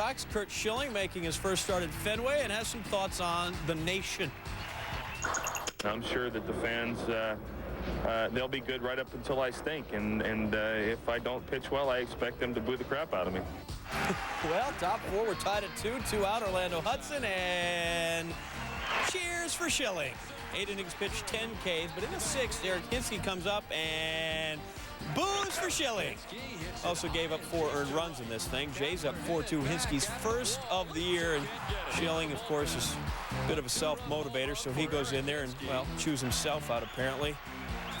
Sox. Curt Schilling making his first start at Fenway and has some thoughts on the nation. I'm sure that the fans, they'll be good right up until I stink. And if I don't pitch well, I expect them to boo the crap out of me. Well, top four, we're tied at 2 out Orlando Hudson, and cheers for Schilling. 8 innings pitched, 10 Ks, but in the 6th, Derek Hinsky comes up and boos for Schilling. Also gave up 4 earned runs in this thing. Jay's up 4-2, Hinsky's first of the year, and Schilling, of course, is a bit of a self-motivator, so he goes in there and, well, chews himself out, apparently.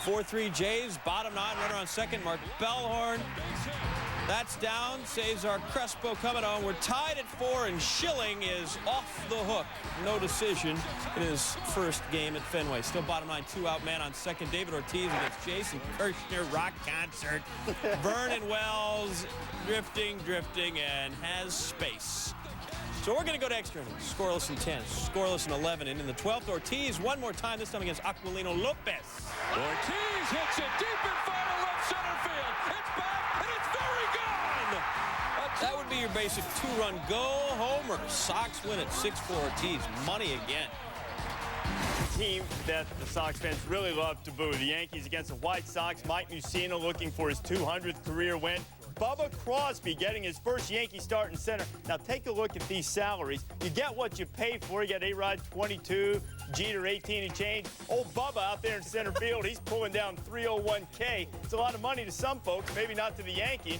4-3 Jays, bottom 9, runner on second, Mark Bellhorn. That's down. Cesar Crespo coming on. We're tied at 4, and Schilling is off the hook. No decision in his first game at Fenway. Still bottom 9, 2 out man on second. David Ortiz against Jason Kirshner. Rock concert. Vernon Wells drifting, and has space. So we're going to go to extra innings. Scoreless in 10, scoreless in 11. And in the 12th, Ortiz one more time, this time against Aquilino Lopez. Ortiz hits it deep in final left center field. It's back, and it's very gone. That would be your basic 2-run go homer. Sox win at 6-4. Ortiz, money again. Team that the Sox fans really love to boo. The Yankees against the White Sox. Mike Mussina looking for his 200th career win. Bubba Crosby getting his first Yankee start in center. Now take a look at these salaries. You get what you pay for. You got A-Rod 22, Jeter 18 and change. Old Bubba out there in center field, he's pulling down 301K. It's a lot of money to some folks, maybe not to the Yankees.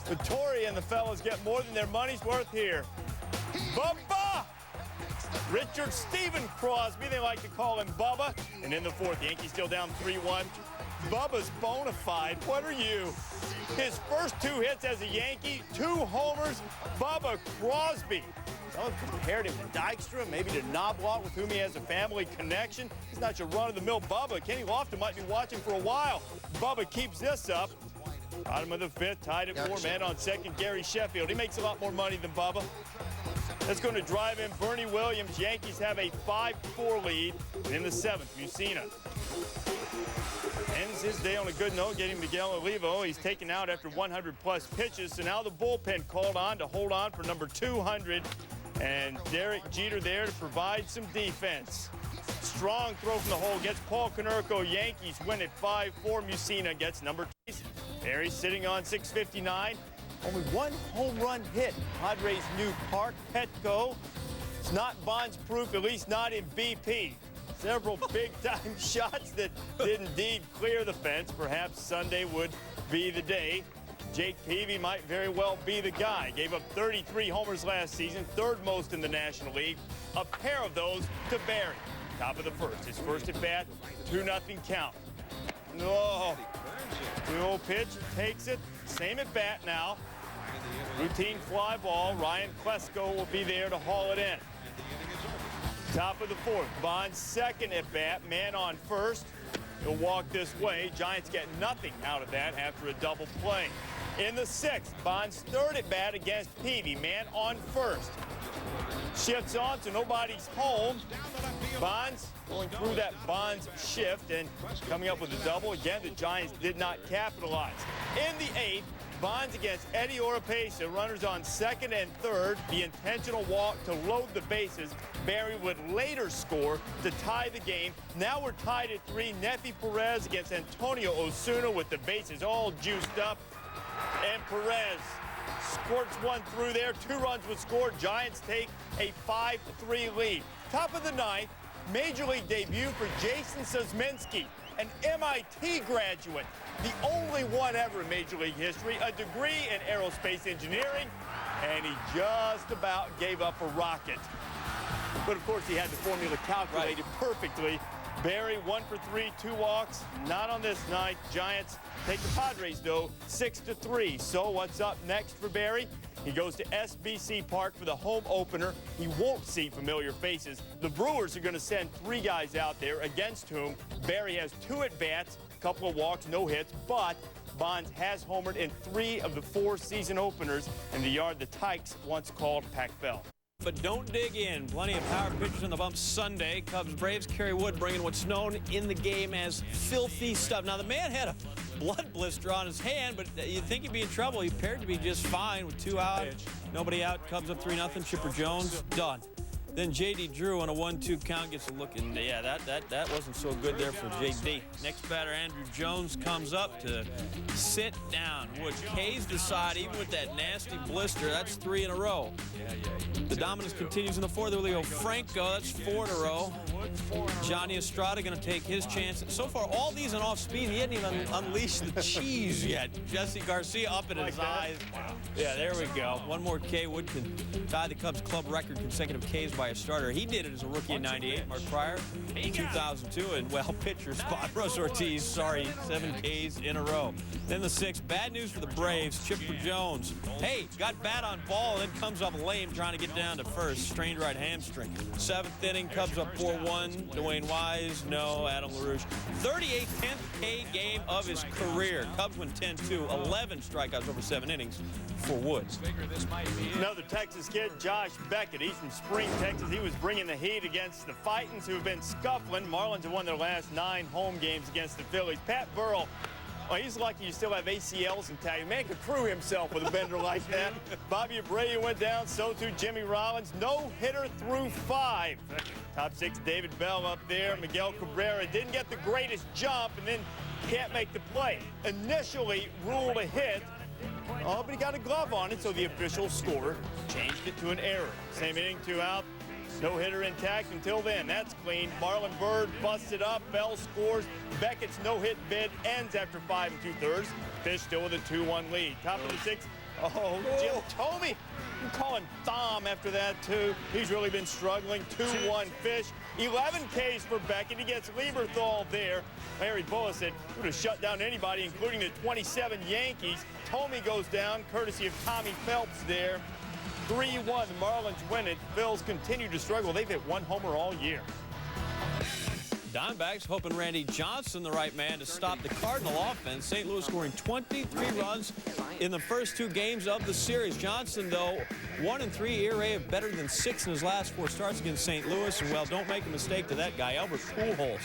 But Torrey and the fellas get more than their money's worth here. Bubba! Richard Stephen Crosby, they like to call him Bubba. And in the 4th, Yankees still down 3-1. Bubba's bona fide. What are you? His first 2 hits as a Yankee, 2 homers. Bubba Crosby. Some have compared him to Dykstra, maybe to Knobloch, with whom he has a family connection. He's not your run-of-the-mill Bubba. Kenny Lofton might be watching for a while. Bubba keeps this up. Bottom of the 5th, tied at 4, man on second, Gary Sheffield. He makes a lot more money than Bubba. That's going to drive in Bernie Williams. Yankees have a 5-4 lead. And in the 7th, Mussina ends his day on a good note, getting Miguel Olivo. He's taken out after 100-plus pitches. So now the bullpen called on to hold on for number 200. And Derek Jeter there to provide some defense. Strong throw from the hole gets Paul Konerko. Yankees win at 5-4. Mussina gets number 2. Barry sitting on 659. Only 1 home run hit. Padres' new park, Petco. It's not Bonds proof, at least not in BP. Several big-time shots that did indeed clear the fence. Perhaps Sunday would be the day. Jake Peavy might very well be the guy. Gave up 33 homers last season, 3rd most in the National League. A pair of those to Barry. Top of the 1st. His first at bat, 2-0 count. No. 2-0 pitch, takes it. Same at bat now. Routine fly ball. Ryan Klesko will be there to haul it in. Top of the 4th. Bonds second at bat. Man on first. He'll walk this way. Giants get nothing out of that after a double play. In the 6th, Bonds 3rd at bat against Peavy. Man on first. Shifts on, so nobody's home. Bonds going through that Bonds shift and coming up with a double. Again, the Giants did not capitalize. In the 8th, Bonds against Eddie Oropesa. Runners on 2nd and 3rd. The intentional walk to load the bases. Barry would later score to tie the game. Now we're tied at 3. Nefi Perez against Antonio Osuna with the bases all juiced up. And Perez squirts one through there. 2 runs were scored. Giants take a 5-3 lead. Top of the 9th, Major League debut for Jason Sosminski, an MIT graduate. The only one ever in Major League history, a degree in aerospace engineering, and he just about gave up a rocket. But of course, he had the formula calculated perfectly. Barry 1 for 3, 2 walks. Not on this night. Giants take the Padres, though, 6-3. So what's up next for Barry? He goes to SBC Park for the home opener. He won't see familiar faces. The Brewers are going to send 3 guys out there against whom Barry has 2 at-bats, a couple of walks, no hits, but Bonds has homered in 3 of the 4 season openers in the yard the Tykes once called Pac Bell. But don't dig in. Plenty of power pitchers on the bump Sunday. Cubs Braves. Kerry Wood bringing what's known in the game as filthy stuff. Now, the man had a blood blister on his hand, but you'd think he'd be in trouble. He appeared to be just fine with 2 out. Nobody out. Cubs up 3-0. Chipper Jones, done. Then J.D. Drew on a 1-2 count gets a look, and yeah, that wasn't so good there for J.D. Next batter, Andrew Jones, comes up to sit down. Wood K's decide, even with that nasty blister, that's 3 in a row. The dominance continues in the fourth. Julio Franco, that's 4 in a row. Johnny Estrada going to take his chance. So far, all these on off speed. He hadn't even unleashed the cheese yet. Jesse Garcia up in his eyes. Yeah, there we go. One more K. Wood can tie the Cubs club record consecutive Ks by a starter. He did it as a rookie in '98. Mark Pryor in 2002. And, well, pitcher spot. Russ Ortiz, sorry, 7 Ks in a row. Then the 6th. Bad news for the Braves. Chipper Jones. Hey, got bat on ball, then comes up lame trying to get down to first. Strained right hamstring. 7th inning. Cubs up 4-1. Dwayne Wise, no. Adam LaRouche. 38th, 10th K game of his career. Cubs win 10-2. 11 strikeouts over 7 innings for Wood. Another Texas kid, Josh Beckett. He's from Spring, Texas. He was bringing the heat against the Fightins, who have been scuffling. Marlins have won their last 9 home games against the Phillies. Pat Burrell, well, he's lucky you still have ACLs intact. The man could crew himself with a bender like that. Bobby Abreu went down, so too Jimmy Rollins. No hitter through 5. Top 6, David Bell up there. Miguel Cabrera didn't get the greatest jump and then can't make the play. Initially ruled a hit. Oh, but he got a glove on it, so the official score changed it to an error. Same inning, 2 out. No hitter intact until then. That's clean. Marlon Byrd busted up. Bell scores. Beckett's no-hit bid ends after 5 2/3. Fish still with a 2-1 lead. Top of the 6th. Oh, Jim Thome. I'm calling Thom after that, too. He's really been struggling. 2-1 Fish. 11 Ks for Beckett. He gets Lieberthal there. Larry Bullis said would have shut down anybody, including the 27 Yankees. Thome goes down, courtesy of Tommy Phelps there. 3-1, the Marlins win it. Phils continue to struggle. They've hit 1 homer all year. Diamondbacks hoping Randy Johnson, the right man, to stop the Cardinal offense. St. Louis scoring 23 runs in the first 2 games of the series. Johnson, though, 1-3 ERA of better than 6 in his last 4 starts against St. Louis. And, well, don't make a mistake to that guy. Albert Pujols,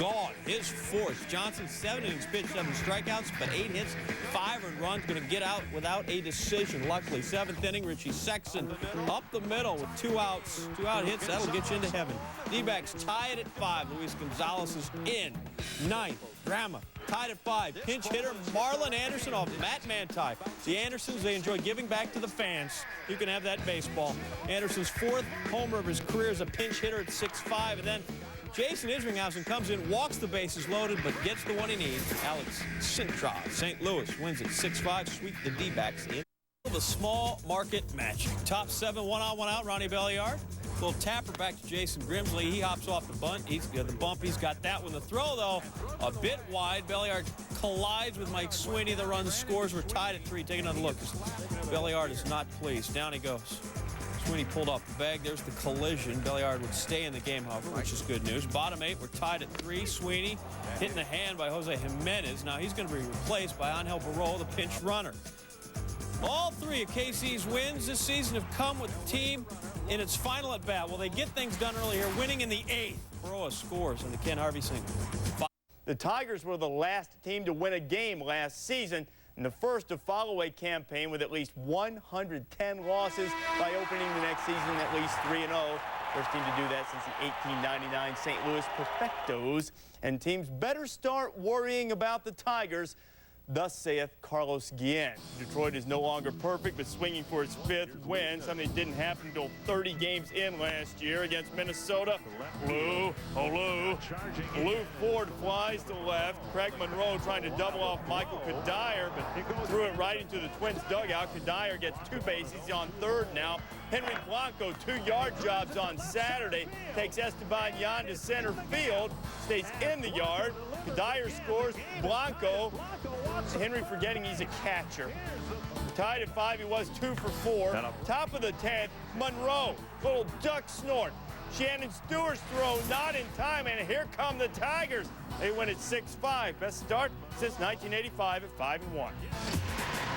gone. His 4th. Johnson, 7 innings pitched, 7 strikeouts, but 8 hits, 5 earned runs. Going to get out without a decision. Luckily, 7th inning, Richie Sexson up the middle with 2 outs. 2-out hits, that'll get you into heaven. D-backs tied at 5. Luis Gonzalez is in. 9th, Grandma tied at 5. Pinch hitter Marlon Anderson off Matt Manti. The Andersons, they enjoy giving back to the fans. You can have that baseball. Anderson's 4th homer of his career as a pinch hitter at 6-5. And then Jason Isringhausen comes in, walks the bases loaded, but gets the one he needs. Alex Sintra, St. Louis wins at 6-5. Sweep the D-backs in. The small market match. Top 7, 1-on, 1-out. Ronnie Belliard. Little tapper back to Jason Grimsley. He hops off the bunt. He's got the bump. He's got that one. The throw, though, a bit wide. Belliard collides with Mike Sweeney. The run scores. We're tied at 3. Take another look. Belliard is not pleased. Down he goes. Sweeney pulled off the bag. There's the collision. Belliard would stay in the game, however, which is good news. Bottom 8, we're tied at 3. Sweeney hitting the hand by Jose Jimenez. Now he's going to be replaced by Angel Barroa, the pinch runner. All 3 of KC's wins this season have come with the team in its final at bat. Well, they get things done early here, winning in the 8th. Barroa scores in the Ken Harvey single. The Tigers were the last team to win a game last season, and the first to follow a campaign with at least 110 losses by opening the next season at least 3-0. First team to do that since the 1899 St. Louis Perfectos. And teams better start worrying about the Tigers. Thus saith Carlos Guillen. Detroit is no longer perfect, but swinging for its 5th win, something that didn't happen until 30 games in last year against Minnesota. Blue Ford flies to left. Craig Monroe trying to double off Michael Kadire, but threw it right into the Twins' dugout. Kadire gets 2 bases. He's on 3rd now. Henry Blanco, 2-yard jobs on Saturday. Takes Esteban Yan to center field. Stays in the yard. Kadire scores. Blanco. Henry forgetting he's a catcher. Tied at 5, he was 2 for 4. Top of the 10th, Monroe. Little duck snort. Shannon Stewart's throw not in time, and here come the Tigers. They win at 6-5. Best start since 1985 at 5-1.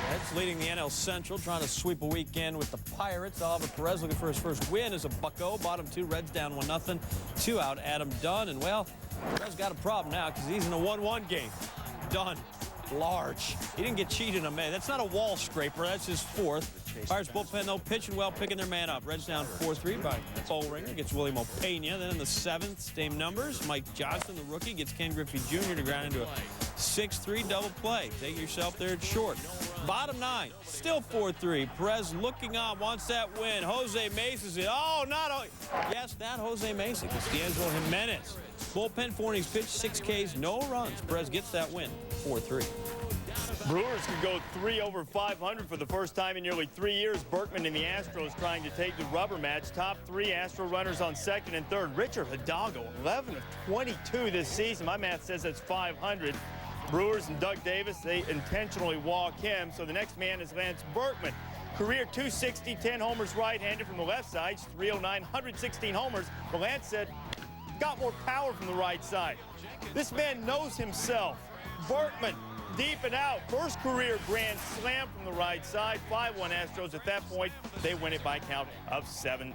Reds leading the NL Central, trying to sweep a weekend with the Pirates. Oliver Perez looking for his first win as a bucko. Bottom two, Reds down 1-0. 2 out, Adam Dunn. And, well, Perez got a problem now because he's in a 1-1 game. Dunn, large. He didn't get cheated on, man. That's not a wall scraper. That's his fourth. Pirates bullpen, though, pitching well, picking their man up. Reds down 4-3 by Bullringer. Gets William Opeña. Then in the 7th, same numbers. Mike Johnson, the rookie, gets Ken Griffey Jr. to ground into a 6-3 double play. Take yourself there at short. Bottom 9, still 4-3. Perez looking on, wants that win. Jose Mesa's it. Oh, yes, that Jose Mesa. Costanzo Jimenez. Bullpen, 4 innings pitched, 6 Ks, no runs. Perez gets that win, 4-3. Brewers could go 3 over 500 for the first time in nearly 3 years. Berkman and the Astros trying to take the rubber match. Top 3 Astro runners on second and third. Richard Hidalgo, 11 of 22 this season. My math says that's 500. Brewers and Doug Davis, they intentionally walk him. So the next man is Lance Berkman. Career 260, 10 homers right-handed from the left side. 309, 116 homers. But Lance said, got more power from the right side. This man knows himself. Berkman, deep and out. First career grand slam from the right side. 5-1 Astros at that point. They win it by a count of 7-4.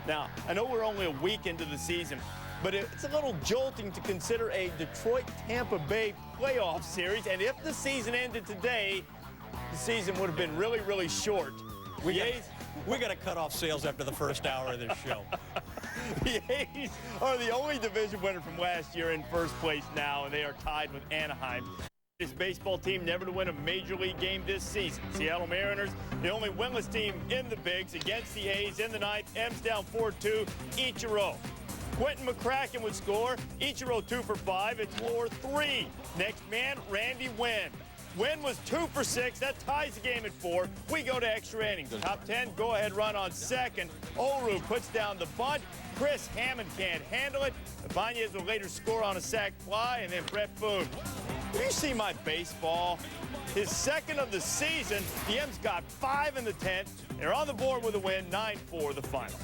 Now, I know we're only a week into the season, but it's a little jolting to consider a Detroit-Tampa Bay playoff series. And if the season ended today, the season would have been really, really short. We got to cut off sales after the first hour of this show. The A's are the only division winner from last year in first place now, and they are tied with Anaheim. This baseball team never to win a major league game this season. Seattle Mariners, the only winless team in the bigs against the A's in the 9th. M's down 4-2, Ichiro. Quentin McCracken would score. Ichiro 2 for 5. It's 4-3. Next man, Randy Wynn. Wynn was 2 for 6. That ties the game at 4. We go to extra innings. Top 10, go-ahead run on second. Oru puts down the bunt. Chris Hammond can't handle it. Ibanez will later score on a sac fly, and then Brett Boone. Have you seen my baseball? His second of the season. The M's got 5 in the 10th. They're on the board with a win, 9-4 the final.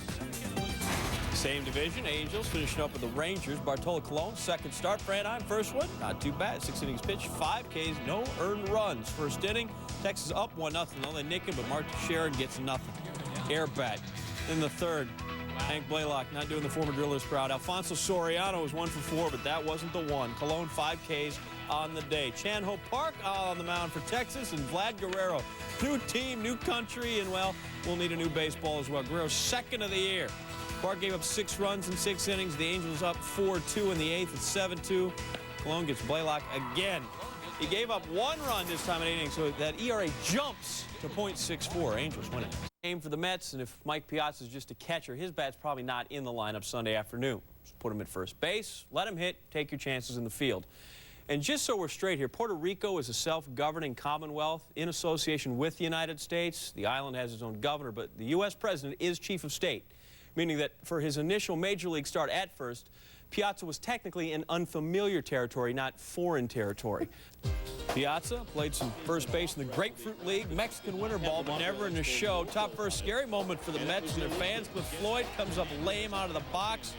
Same division, Angels finishing up with the Rangers. Bartolo Colon, second start. Franheim, first one, not too bad. 6 innings pitched, 5 Ks, no earned runs. First inning, Texas up 1-0. They nick him, but Mark Teixeira gets nothing. Air bat. In the 3rd, Hank Blaylock not doing the former Drillers proud. Alfonso Soriano was 1 for 4, but that wasn't the one. Colon 5 Ks on the day. Chan-Ho Park on the mound for Texas, and Vlad Guerrero. New team, new country, and, well, we'll need a new baseball as well. Guerrero's second of the year. Park gave up 6 runs in 6 innings. The Angels up 4-2 in the 8th at 7-2. Colon gets Blaylock again. He gave up 1 run this time in 8 innings, so that ERA jumps to .64. Angels win it. Game for the Mets, and if Mike Piazza is just a catcher, his bat's probably not in the lineup Sunday afternoon. Just put him at first base, let him hit, take your chances in the field. And just so we're straight here, Puerto Rico is a self-governing commonwealth in association with the United States. The island has its own governor, but the U.S. president is chief of state, meaning that for his initial major league start at first, Piazza was technically in unfamiliar territory, not foreign territory. Piazza played some first base in the Grapefruit League, Mexican winter ball, but never in the show. Top first scary moment for the Mets and their fans. Cliff Floyd comes up lame out of the box.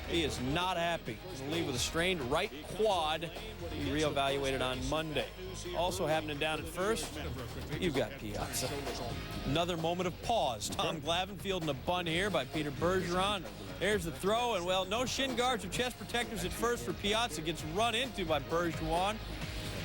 He is not happy. He's going to leave with a strained right quad. He reevaluated on Monday. Also happening down at first, you've got Piazza. Another moment of pause. Tom Glavine fielding a bunt here by Peter Bergeron. There's the throw, and, well, no shin guards or chest protectors at first for Piazza. Gets run into by Bergeron.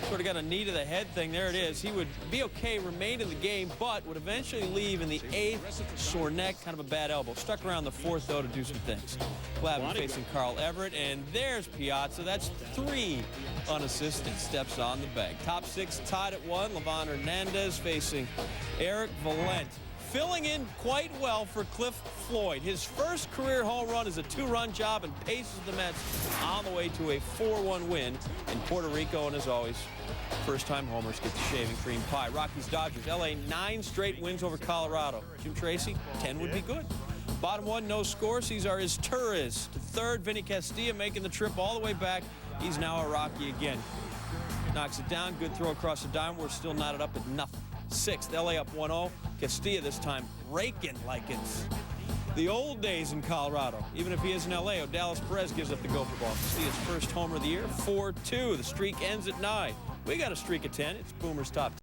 Sort of got a knee to the head thing. There it is. He would be okay, remain in the game, but would eventually leave in the 8th. Sore neck, kind of a bad elbow. Stuck around the 4th, though, to do some things. Glavine facing Carl Everett, and there's Piazza. That's 3 unassisted steps on the bag. Top 6 tied at 1. Livan Hernandez facing Eric Valent. Filling in quite well for Cliff Floyd. His first career home run is a 2-run job and paces the Mets on the way to a 4-1 win in Puerto Rico. And as always, first-time homers get the shaving cream pie. Rockies, Dodgers, L.A. 9 straight wins over Colorado. Jim Tracy, 10 would be good. Bottom 1, no score. Cesar Izturis to 3rd. Vinny Castilla making the trip all the way back. He's now a Rocky again. Knocks it down. Good throw across the dime. We're still knotted up at nothing. 6th, L.A. up 1-0. Castilla this time raking like it's the old days in Colorado. Even if he is in L.A., Dallas Perez gives up the gopher ball. Castilla's first homer of the year, 4-2. The streak ends at 9. We got a streak of 10. It's Boomer's top 10.